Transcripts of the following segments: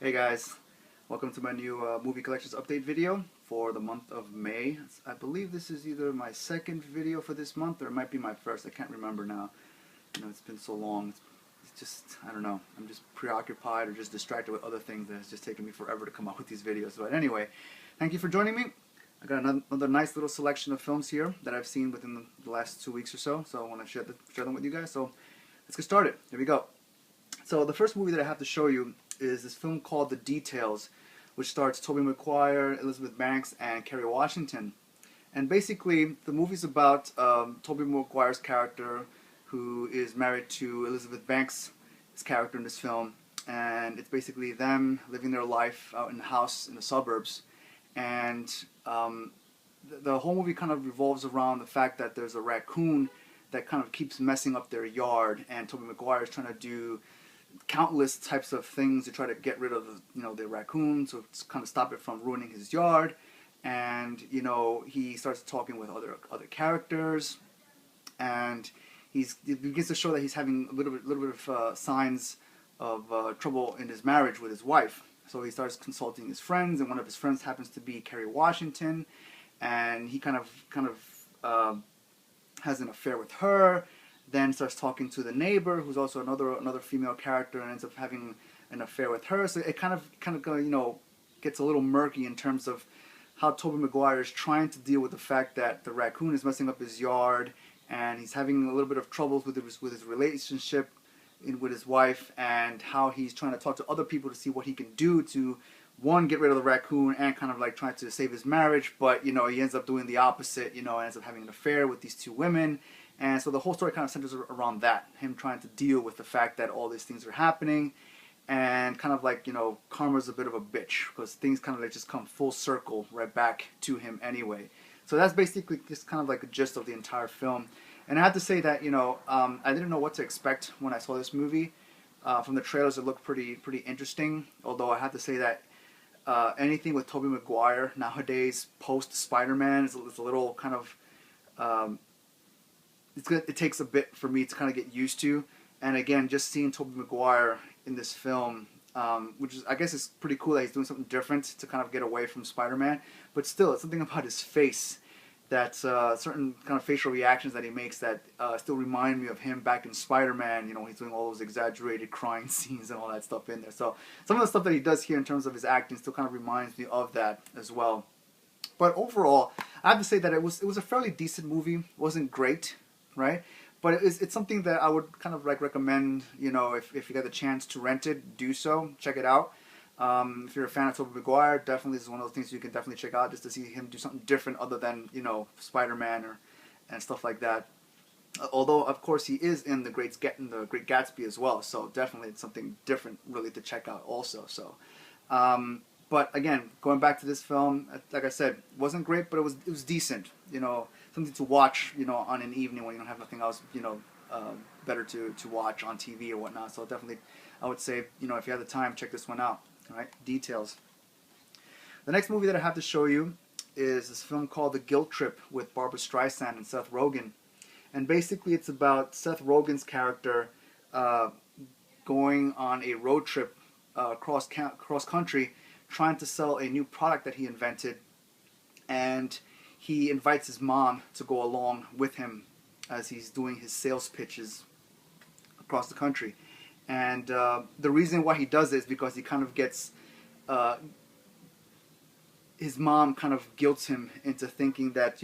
Hey guys, welcome to my new movie collections update video for the month of May. I believe this is either my second video for this month or it might be my first. I can't remember now. It's been so long. It's just, I don't know. I'm just preoccupied or just distracted with other things that it's just taken me forever to come up with these videos. But anyway, thank you for joining me. I got another nice little selection of films here that I've seen within the last 2 weeks or so. So I want to share them with you guys. So let's get started. Here we go. So the first movie that I have to show you is this film called The Details, which stars Tobey Maguire, Elizabeth Banks, and Kerry Washington. And basically, the movie's about Tobey Maguire's character, who is married to Elizabeth Banks' character in this film, and it's basically them living their life out in a house in the suburbs. And the whole movie kind of revolves around the fact that there's a raccoon that kind of keeps messing up their yard, and Tobey Maguire is trying to do countless types of things to try to get rid of the raccoon, so to kind of stop it from ruining his yard. And he starts talking with other characters, and he begins to show that he's having a little bit of signs of trouble in his marriage with his wife. So he starts consulting his friends, and one of his friends happens to be Kerry Washington, and he kind of has an affair with her. Then starts talking to the neighbor, who's also another female character, and ends up having an affair with her. So it kind of gets a little murky in terms of how Tobey Maguire is trying to deal with the fact that the raccoon is messing up his yard, and he's having a little bit of troubles with his relationship with his wife, and how he's trying to talk to other people to see what he can do to, one, get rid of the raccoon and kind of like trying to save his marriage. But he ends up doing the opposite, and ends up having an affair with these two women. And so the whole story kind of centers around that, him trying to deal with the fact that all these things are happening, and kind of like, karma's a bit of a bitch, because things kind of like just come full circle right back to him anyway. So that's basically just kind of like a gist of the entire film. And I have to say that, I didn't know what to expect when I saw this movie. From the trailers, it looked pretty interesting, although I have to say that anything with Tobey Maguire nowadays, post-Spider-Man, is a little kind of... it takes a bit for me to kind of get used to. And again, just seeing Tobey Maguire in this film, which is, I guess, is pretty cool that he's doing something different to kind of get away from Spider-Man. But still, it's something about his face, that certain kind of facial reactions that he makes that still remind me of him back in Spider-Man. He's doing all those exaggerated crying scenes and all that stuff in there. So some of the stuff that he does here in terms of his acting still kind of reminds me of that as well. But overall, I have to say that it was a fairly decent movie. It wasn't great, right? But it's something that I would kind of like recommend, if you get the chance to rent it, do so. Check it out. If you're a fan of Tobey Maguire, definitely this is one of those things you can definitely check out, just to see him do something different other than, Spider-Man and stuff like that. Although, of course, he is in the Great Gatsby as well, so definitely it's something different really to check out also. So, but again, going back to this film, like I said, wasn't great, but it was decent. Something to watch, on an evening when you don't have nothing else, better to watch on TV or whatnot. So definitely, I would say, if you have the time, check this one out. All right, Details. The next movie that I have to show you is this film called The Guilt Trip with Barbra Streisand and Seth Rogen. And basically, it's about Seth Rogen's character going on a road trip cross country, trying to sell a new product that he invented, and he invites his mom to go along with him as he's doing his sales pitches across the country. And the reason why he does it is because he kind of gets his mom kind of guilts him into thinking that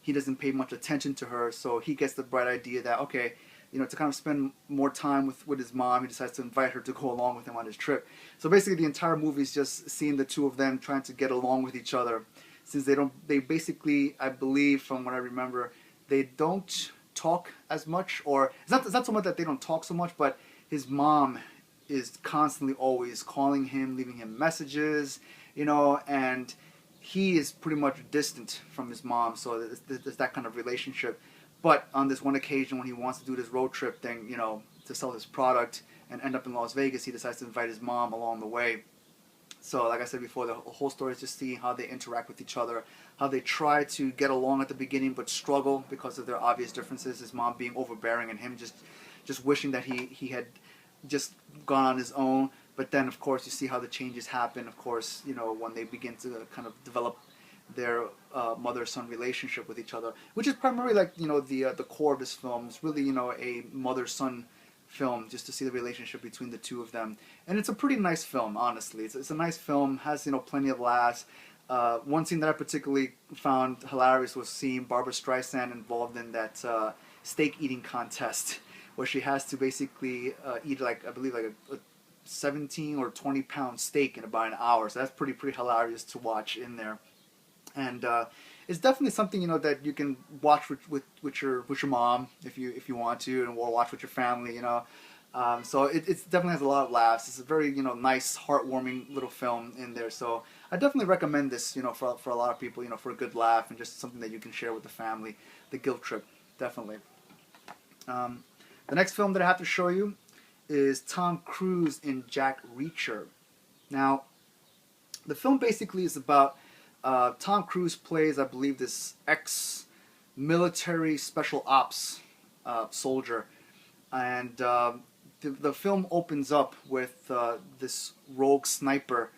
he doesn't pay much attention to her. So he gets the bright idea that, okay, to kind of spend more time with his mom, he decides to invite her to go along with him on his trip. So basically the entire movie is just seeing the two of them trying to get along with each other, since they basically, I believe from what I remember, they don't talk as much. Or it's not so much that they don't talk so much, but his mom is constantly always calling him, leaving him messages, and he is pretty much distant from his mom. So there's that kind of relationship. But on this one occasion when he wants to do this road trip thing, to sell his product and end up in Las Vegas, he decides to invite his mom along the way. So like I said before, the whole story is just seeing how they interact with each other, how they try to get along at the beginning but struggle because of their obvious differences, his mom being overbearing and him just wishing that he had just gone on his own. But then, of course, you see how the changes happen. Of course, when they begin to kind of develop their mother-son relationship with each other, which is primarily like the core of this film. It's really a mother-son film, just to see the relationship between the two of them. And it's a pretty nice film, honestly. It's a nice film, has plenty of laughs. One scene that I particularly found hilarious was seeing Barbra Streisand involved in that steak eating contest, where she has to basically eat I believe a 17 or 20 pound steak in about an hour. So that's pretty hilarious to watch in there. And it's definitely something that you can watch with your mom if you want to, and or watch with your family. So it definitely has a lot of laughs. It's a very nice, heartwarming little film in there. So I definitely recommend this for a lot of people, for a good laugh and just something that you can share with the family. The Guilt Trip, definitely. The next film that I have to show you is Tom Cruise in Jack Reacher. Now, the film basically is about Tom Cruise plays, I believe, this ex-military special ops soldier, and the film opens up with this rogue sniper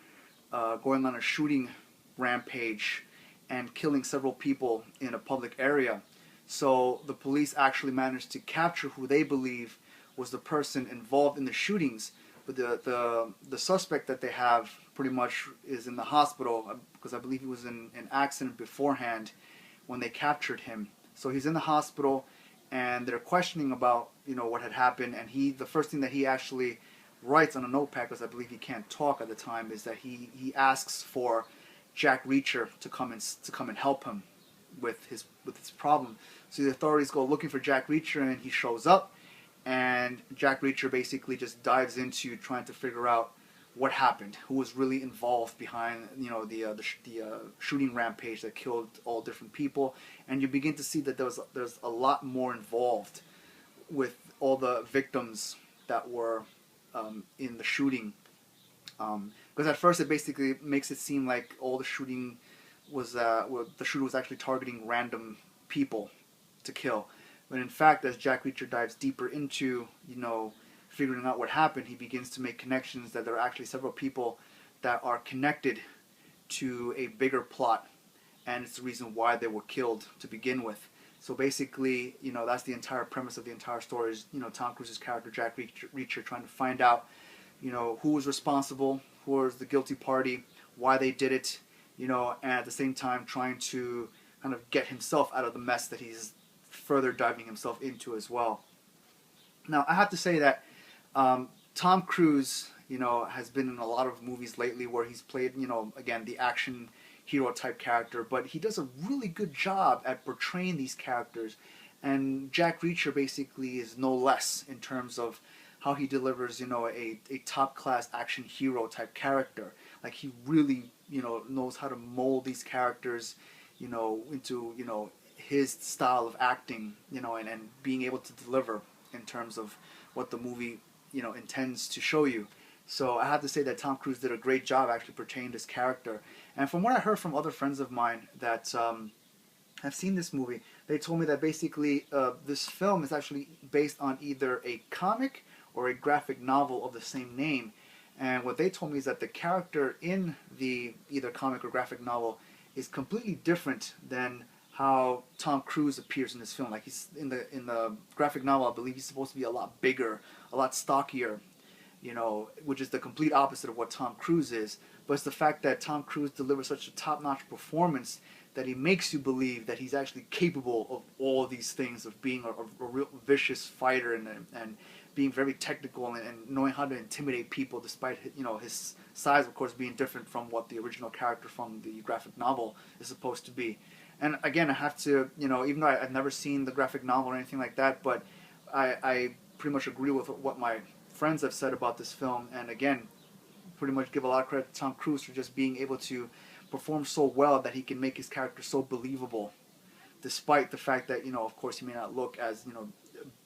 going on a shooting rampage and killing several people in a public area. So the police actually managed to capture who they believe was the person involved in the shootings. But the suspect that they have pretty much is in the hospital because I believe he was in an accident beforehand when they captured him. So he's in the hospital and they're questioning about what had happened. And the first thing that he actually writes on a notepad, because I believe he can't talk at the time, is that he asks for Jack Reacher to come and help him with his problem. So the authorities go looking for Jack Reacher, and he shows up, and Jack Reacher basically just dives into trying to figure out what happened, who was really involved behind the shooting rampage that killed all different people, and you begin to see that there's a lot more involved with all the victims that were in the shooting. Because at first it basically makes it seem like all the shooting was the shooter was actually targeting random people to kill. But in fact, as Jack Reacher dives deeper into figuring out what happened, he begins to make connections that there are actually several people that are connected to a bigger plot, and it's the reason why they were killed to begin with. So basically, that's the entire premise of the entire story is, Tom Cruise's character, Jack Reacher, trying to find out, who was responsible, who was the guilty party, why they did it, and at the same time trying to kind of get himself out of the mess that he's further diving himself into as well. Now, I have to say that Tom Cruise, has been in a lot of movies lately where he's played, again, the action hero type character, but he does a really good job at portraying these characters, and Jack Reacher basically is no less in terms of how he delivers, a top class action hero type character. Like, he really, knows how to mold these characters, into, his style of acting, and being able to deliver in terms of what the movie, intends to show you. So I have to say that Tom Cruise did a great job actually portraying this character. And from what I heard from other friends of mine that have seen this movie, they told me that basically this film is actually based on either a comic or a graphic novel of the same name. And what they told me is that the character in the either comic or graphic novel is completely different than how Tom Cruise appears in this film. Like, he's in the graphic novel, I believe he's supposed to be a lot bigger, a lot stockier, which is the complete opposite of what Tom Cruise is. But it's the fact that Tom Cruise delivers such a top-notch performance that he makes you believe that he's actually capable of all these things, of being a real vicious fighter and being very technical and knowing how to intimidate people, despite his size, of course, being different from what the original character from the graphic novel is supposed to be. And again, I have to, even though I've never seen the graphic novel or anything like that, but I pretty much agree with what my friends have said about this film. And again, pretty much give a lot of credit to Tom Cruise for just being able to perform so well that he can make his character so believable, despite the fact that, of course, he may not look as,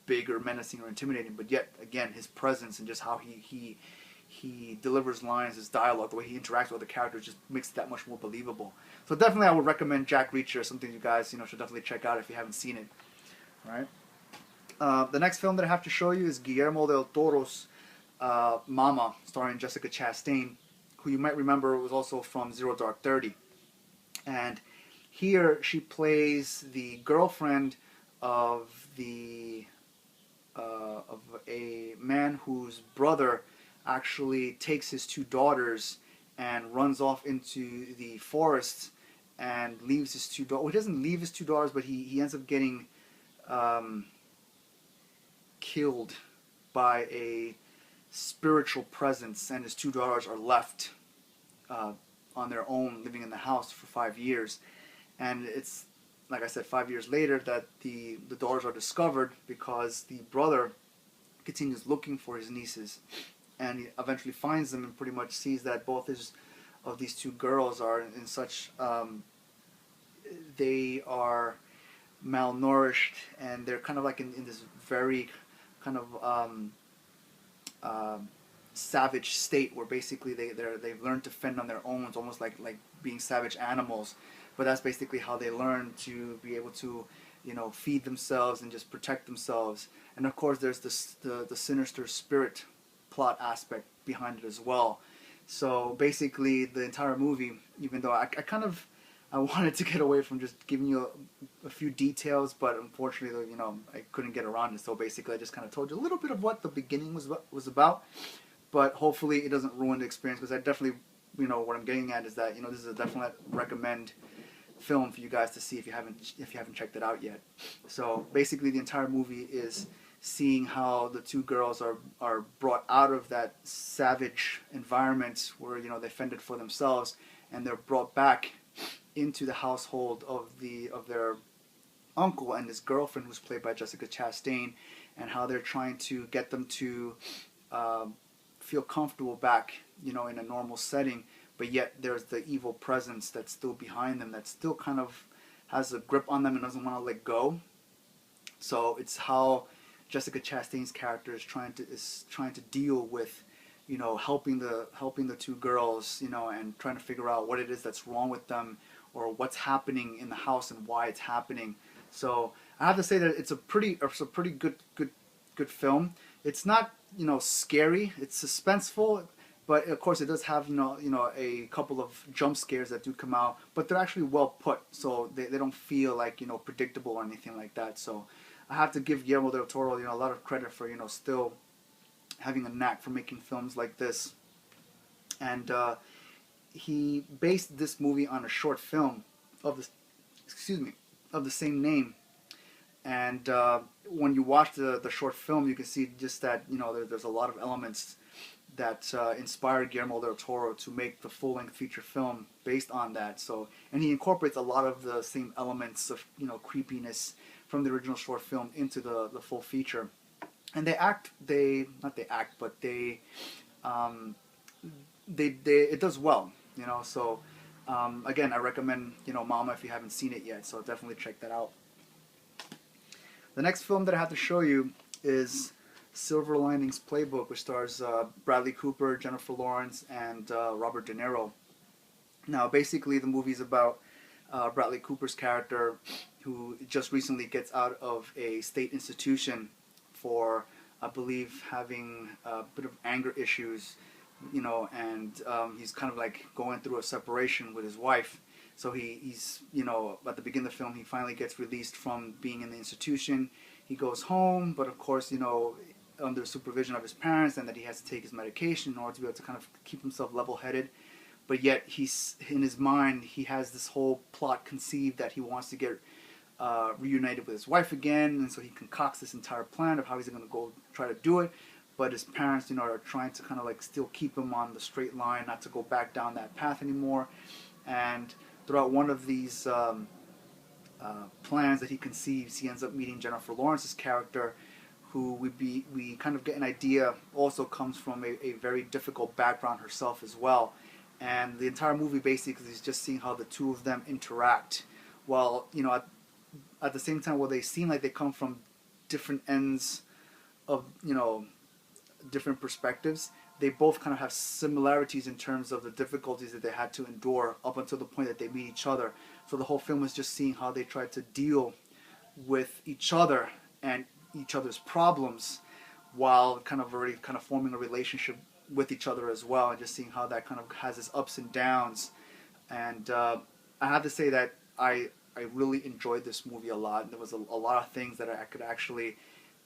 big or menacing or intimidating, but yet, again, his presence and just how he delivers lines, his dialogue, the way he interacts with other characters just makes it that much more believable. So definitely I would recommend Jack Reacher, something you guys, should definitely check out if you haven't seen it. All right. The next film that I have to show you is Guillermo del Toro's Mama, starring Jessica Chastain, who you might remember was also from Zero Dark 30. And here she plays the girlfriend of of a man whose brother actually takes his two daughters and runs off into the forest and leaves his two daughters. Well, he doesn't leave his two daughters, but he ends up getting um, killed by a spiritual presence, and his two daughters are left uh, on their own, living in the house for 5 years. And it's, like I said, 5 years later that the daughters are discovered because the brother continues looking for his nieces, and he eventually finds them and pretty much sees that both of these two girls are in such they are malnourished, and they're kind of like in this very kind of savage state where basically they've learned to fend on their own. It's almost like being savage animals, but that's basically how they learn to be able to, you know, feed themselves and just protect themselves. And of course there's the sinister spirit plot aspect behind it as well. So basically the entire movie, even though I wanted to get away from just giving you a few details, but unfortunately, you know, I couldn't get around it. So basically I just kind of told you a little bit of what the beginning was about, but hopefully it doesn't ruin the experience, because I definitely, you know, what I'm getting at is that, you know, this is a definite recommend film for you guys to see if you haven't checked it out yet. So basically the entire movie is seeing how the two girls are brought out of that savage environment where, you know, they fended for themselves, and they're brought back into the household of their uncle and his girlfriend, who's played by Jessica Chastain, and how they're trying to get them to feel comfortable back, you know, in a normal setting, but yet there's the evil presence that's still behind them, that still kind of has a grip on them and doesn't want to let go. So it's how Jessica Chastain's character is trying to deal with, you know, helping the two girls, you know, and trying to figure out what it is that's wrong with them, or what's happening in the house and why it's happening. So I have to say that it's a pretty good film. It's not, you know, scary. It's suspenseful, but of course it does have, you know, a couple of jump scares that do come out, but they're actually well put, so they don't feel like, you know, predictable or anything like that. So I have to give Guillermo del Toro, you know, a lot of credit for, you know, still having a knack for making films like this. And he based this movie on a short film of the same name. And when you watch the short film, you can see just that, you know, there's a lot of elements that inspired Guillermo del Toro to make the full-length feature film based on that. So, and he incorporates a lot of the same elements of, you know, creepiness from the original short film into the full feature. And it does well, you know. So again, I recommend, you know, Mama if you haven't seen it yet. So definitely check that out. The next film that I have to show you is Silver Linings Playbook, which stars Bradley Cooper, Jennifer Lawrence, and Robert De Niro. Now, basically, the movie's about Bradley Cooper's character, who just recently gets out of a state institution for, I believe, having a bit of anger issues, you know, and he's kind of like going through a separation with his wife. So he's, you know, at the beginning of the film, he finally gets released from being in the institution. He goes home, but of course, you know, under supervision of his parents, and that he has to take his medication in order to be able to kind of keep himself level-headed. But yet, he's in his mind, he has this whole plot conceived that he wants to get reunited with his wife again, and so he concocts this entire plan of how he's going to go try to do it. But his parents, you know, are trying to kind of like still keep him on the straight line, not to go back down that path anymore. And throughout one of these plans that he conceives, he ends up meeting Jennifer Lawrence's character, who we kind of get an idea also comes from a very difficult background herself as well. And the entire movie basically is just seeing how the two of them interact, while, you know, at the same time, while they seem like they come from different ends of, you know, different perspectives, they both kind of have similarities in terms of the difficulties that they had to endure up until the point that they meet each other. So the whole film is just seeing how they try to deal with each other and each other's problems while kind of already kind of forming a relationship with each other as well, and just seeing how that kind of has its ups and downs. And I have to say that I really enjoyed this movie a lot. There was a lot of things that I could actually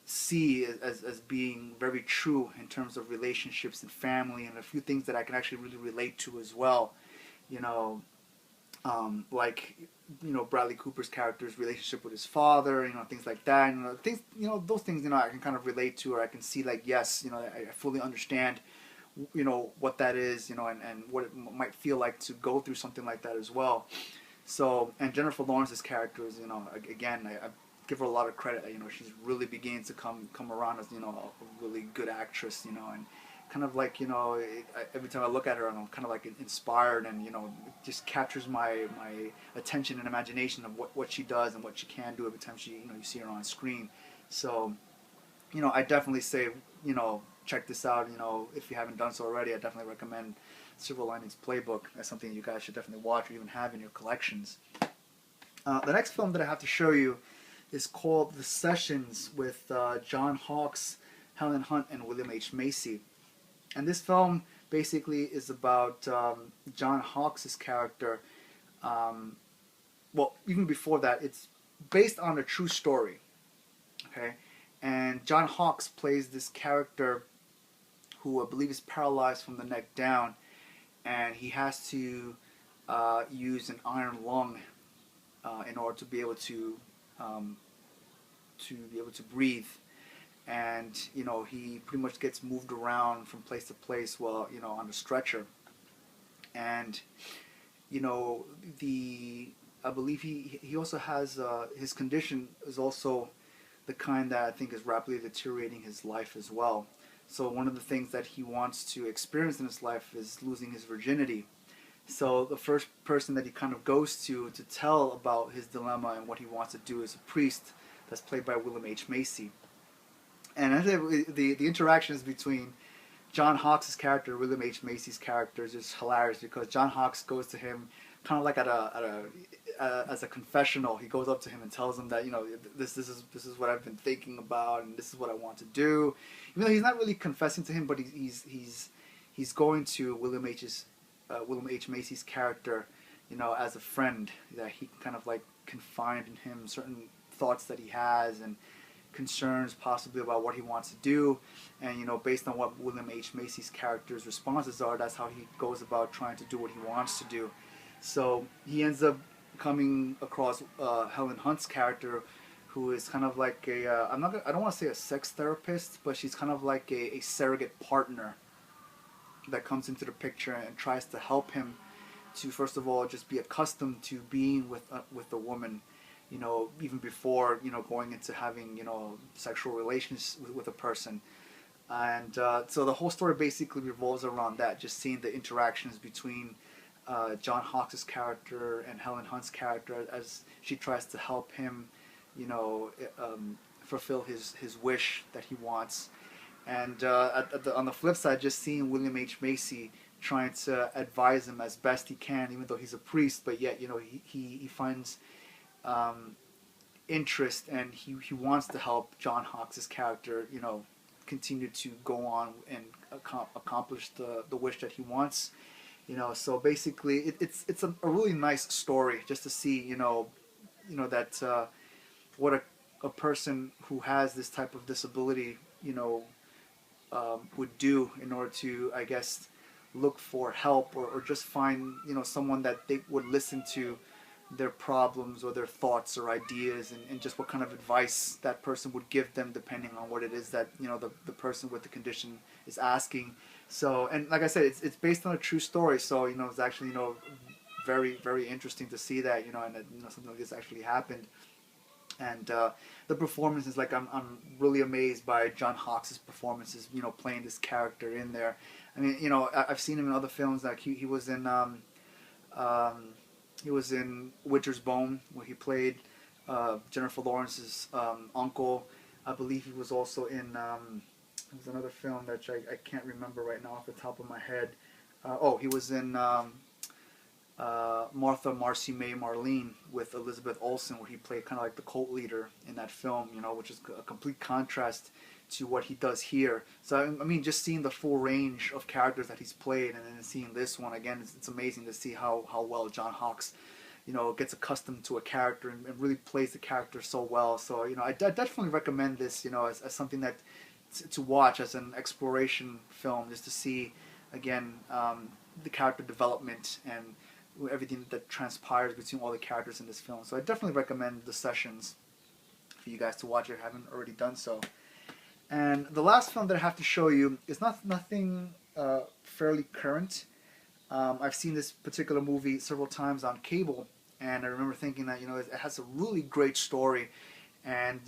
see as being very true in terms of relationships and family, and a few things that I can actually really relate to as well. You know, like, you know, Bradley Cooper's character's relationship with his father, you know, things like that. And, things, you know, those things, you know, I can kind of relate to, or I can see, like, yes, you know, I fully understand, you know, what that is, you know, and what it might feel like to go through something like that as well. So, and Jennifer Lawrence's character is, you know, again, I give her a lot of credit. You know, she's really beginning to come around as, you know, a really good actress, you know, and kind of like, you know, every time I look at her, I'm kind of like inspired, and, you know, it just captures my attention and imagination of what she does and what she can do every time you know, you see her on screen. So, you know, I definitely say, you know, check this out. You know, if you haven't done so already, I definitely recommend Silver Linings Playbook. That's something you guys should definitely watch or even have in your collections. The next film that I have to show you is called The Sessions, with John Hawkes, Helen Hunt, and William H. Macy. And this film basically is about John Hawkes' character. Well, even before that, it's based on a true story. Okay, and John Hawkes plays this character who I believe is paralyzed from the neck down, and he has to use an iron lung in order to be able to breathe. And, you know, he pretty much gets moved around from place to place while, you know, on a stretcher. And, you know, I believe he also has his condition is also the kind that I think is rapidly deteriorating his life as well. So one of the things that he wants to experience in his life is losing his virginity. So the first person that he kind of goes to tell about his dilemma and what he wants to do is a priest that's played by William H. Macy. And I think the interactions between John Hawkes' character and William H. Macy's character is just hilarious, because John Hawkes goes to him kind of like as a confessional. He goes up to him and tells him that, you know, this is what I've been thinking about, and this is what I want to do. Even though he's not really confessing to him, but he's going to William H. Macy's character, you know, as a friend, that he can kind of like confide in him certain thoughts that he has and concerns possibly about what he wants to do. And, you know, based on what William H. Macy's character's responses are, that's how he goes about trying to do what he wants to do. So he ends up coming across Helen Hunt's character, who is kind of like I don't want to say a sex therapist, but she's kind of like a surrogate partner that comes into the picture and tries to help him to, first of all, just be accustomed to being with a woman, you know, even before, you know, going into having, you know, sexual relations with a person. And so the whole story basically revolves around that, just seeing the interactions between John Hawkes' character and Helen Hunt's character as she tries to help him, you know, fulfill his wish that he wants. And on the flip side, just seeing William H. Macy trying to advise him as best he can, even though he's a priest, but yet, you know, he finds interest, and he wants to help John Hawkes' character, you know, continue to go on and accomplish the wish that he wants. You know, so basically, it's a really nice story just to see, you know that what a person who has this type of disability, you know, would do in order to, I guess, look for help, or just find, you know, someone that they would listen to their problems or their thoughts or ideas, and just what kind of advice that person would give them depending on what it is that, you know, the person with the condition is asking. So, and like I said, it's based on a true story, so, you know, it's actually, you know, very, very interesting to see that, you know, and that, you know, something like this actually happened. And the performances, like, I'm really amazed by John Hawkes' performances, you know, playing this character in there. I mean, you know, I've seen him in other films, like he was in Winter's Bone, where he played Jennifer Lawrence's uncle. I believe he was also in there was another film that I can't remember right now off the top of my head. He was in Martha, Marcy, May, Marlene with Elizabeth Olsen, where he played kind of like the cult leader in that film, you know, which is a complete contrast to what he does here. So I mean, just seeing the full range of characters that he's played, and then seeing this one again, it's amazing to see how well John Hawkes, gets accustomed to a character and really plays the character so well. So I definitely recommend this, as something that to watch as an exploration film, just to see again the character development and everything that transpires between all the characters in this film. So I definitely recommend The Sessions for you guys to watch if you haven't already done so. And the last film that I have to show you is nothing fairly current. I've seen this particular movie several times on cable, and I remember thinking that it has a really great story, and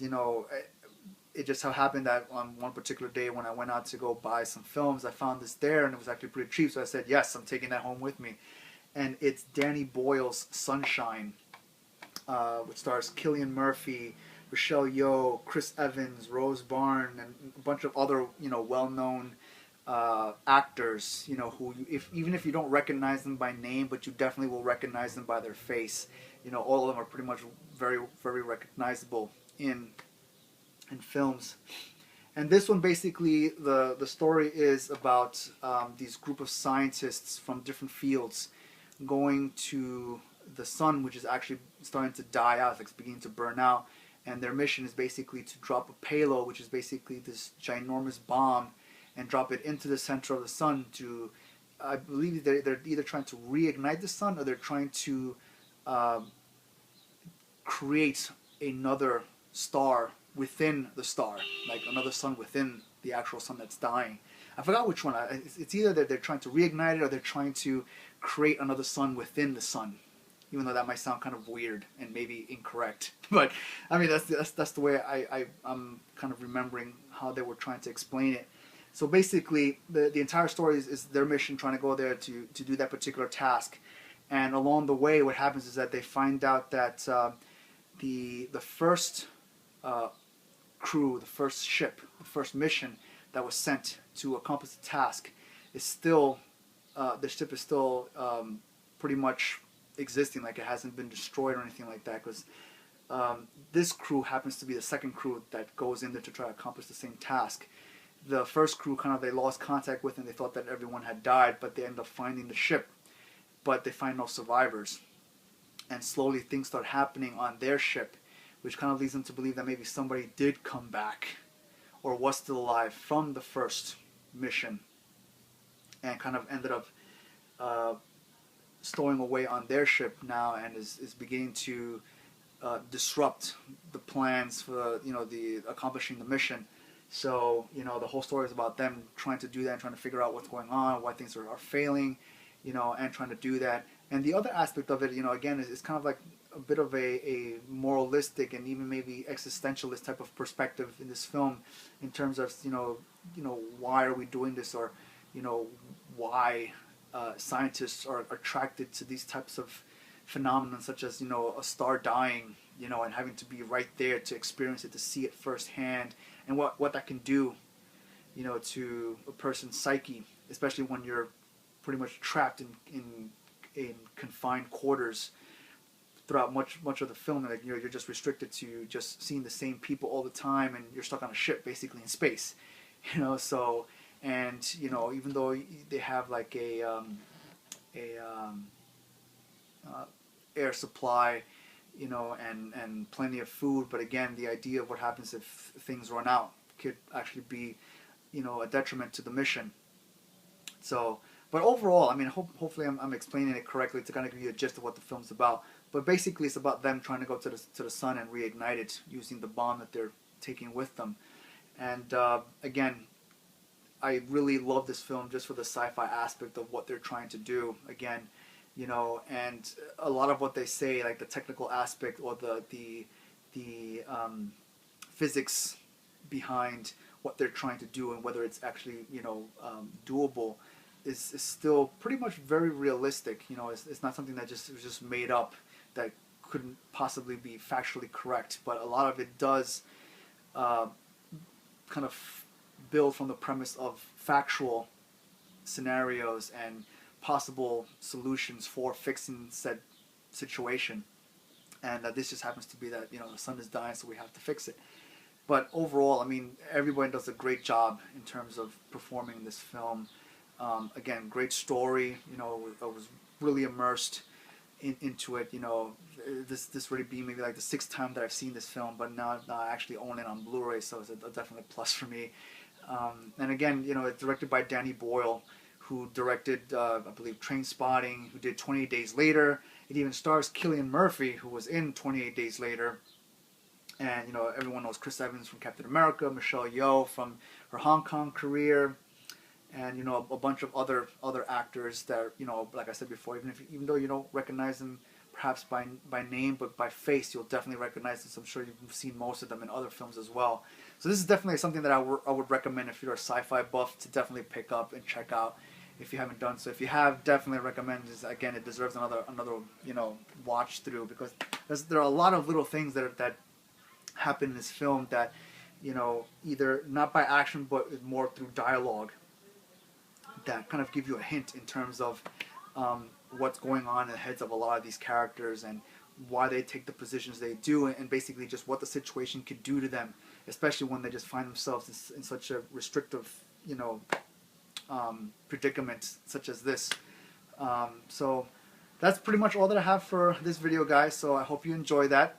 it just so happened that on one particular day when I went out to go buy some films, I found this there, and it was actually pretty cheap. So I said, yes, I'm taking that home with me. And it's Danny Boyle's Sunshine, which stars Cillian Murphy, Rochelle Yeoh, Chris Evans, Rose Byrne, and a bunch of other well-known actors. Who even if you don't recognize them by name, but you definitely will recognize them by their face. All of them are pretty much very, very recognizable in films. And this one, basically, the story is about these group of scientists from different fields going to the sun, which is actually starting to die out, it's beginning to burn out, and their mission is basically to drop a payload, which is basically this ginormous bomb, and drop it into the center of the sun to, I believe they're either trying to reignite the sun, or they're trying to create another star within the star, like another sun within the actual sun that's dying. I forgot which one. It's either that they're trying to reignite it, or they're trying to create another sun within the sun. Even though that might sound kind of weird and maybe incorrect, but I mean that's the way I'm kind of remembering how they were trying to explain it. So basically, the entire story is their mission, trying to go there to do that particular task. And along the way, what happens is that they find out that the first crew, the first ship, the first mission that was sent to accomplish the task is still, the ship is still pretty much existing, like it hasn't been destroyed or anything like that, because this crew happens to be the second crew that goes in there to try to accomplish the same task. The first crew they lost contact with, and they thought that everyone had died, but they end up finding the ship, but they find no survivors. And slowly things start happening on their ship, which kind of leads them to believe that maybe somebody did come back or was still alive from the first mission, and kind of ended up stowing away on their ship now, and is beginning to disrupt the plans for the accomplishing the mission. So the whole story is about them trying to do that, and trying to figure out what's going on, why things are failing, and trying to do that. And the other aspect of it, again, is kind of like a bit of a moralistic and even maybe existentialist type of perspective in this film, in terms of why are we doing this, or why scientists are attracted to these types of phenomena, such as a star dying, and having to be right there to experience it, to see it firsthand, and what that can do to a person's psyche, especially when you're pretty much trapped in confined quarters throughout much of the film. Like you're just restricted to just seeing the same people all the time, and you're stuck on a ship basically in space. So, and even though they have like a air supply, and plenty of food, but again, the idea of what happens if things run out could actually be a detriment to the mission. So, but overall, I mean, hopefully I'm explaining it correctly to kind of give you a gist of what the film's about. But basically, it's about them trying to go to the sun and reignite it using the bomb that they're taking with them. And again, I really love this film just for the sci-fi aspect of what they're trying to do. Again, and a lot of what they say, like the technical aspect or the physics behind what they're trying to do, and whether it's actually doable, is still pretty much very realistic. It's not something that was just made up, that couldn't possibly be factually correct. But a lot of it does kind of build from the premise of factual scenarios and possible solutions for fixing said situation. And this just happens to be that the sun is dying, so we have to fix it. But overall, I mean, everybody does a great job in terms of performing this film. Again, great story. You know, I was really immersed into it. You know, this really being maybe like the sixth time that I've seen this film, but now I actually own it on Blu-ray, so it's a definite plus for me. And again, you know, it's directed by Danny Boyle, who directed, I believe, Trainspotting, who did 28 Days Later. It even stars Cillian Murphy, who was in 28 Days Later. And, you know, everyone knows Chris Evans from Captain America, Michelle Yeoh from her Hong Kong career, and, you know, a bunch of other actors that, you know, like I said before, even though you don't recognize them perhaps by name, but by face, you'll definitely recognize them. So I'm sure you've seen most of them in other films as well. So this is definitely something that I would recommend if you're a sci-fi buff to definitely pick up and check out if you haven't done so. If you have, definitely recommend this. Again, it deserves another you know, watch through, because there are a lot of little things that happen in this film that, you know, either not by action but more through dialogue, that kind of give you a hint in terms of what's going on in the heads of a lot of these characters and why they take the positions they do, and basically just what the situation could do to them, especially when they just find themselves in such a restrictive, you know, predicament such as this. So that's pretty much all that I have for this video, guys. So I hope you enjoy that.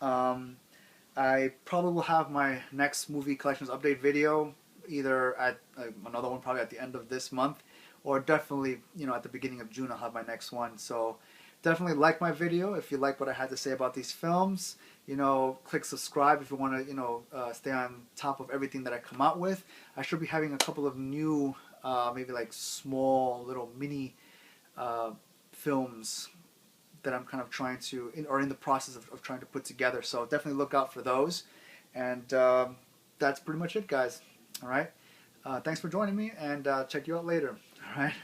I probably will have my next movie collections update video either at another one probably at the end of this month, or definitely, you know, at the beginning of June I'll have my next one. So definitely like my video if you like what I had to say about these films. You know, click subscribe if you want to, you know, stay on top of everything that I come out with. I should be having a couple of new, maybe like small little mini films that I'm kind of trying to, or in the process of trying to put together. So definitely look out for those. And that's pretty much it, guys. All right. Thanks for joining me, and check you out later. All right.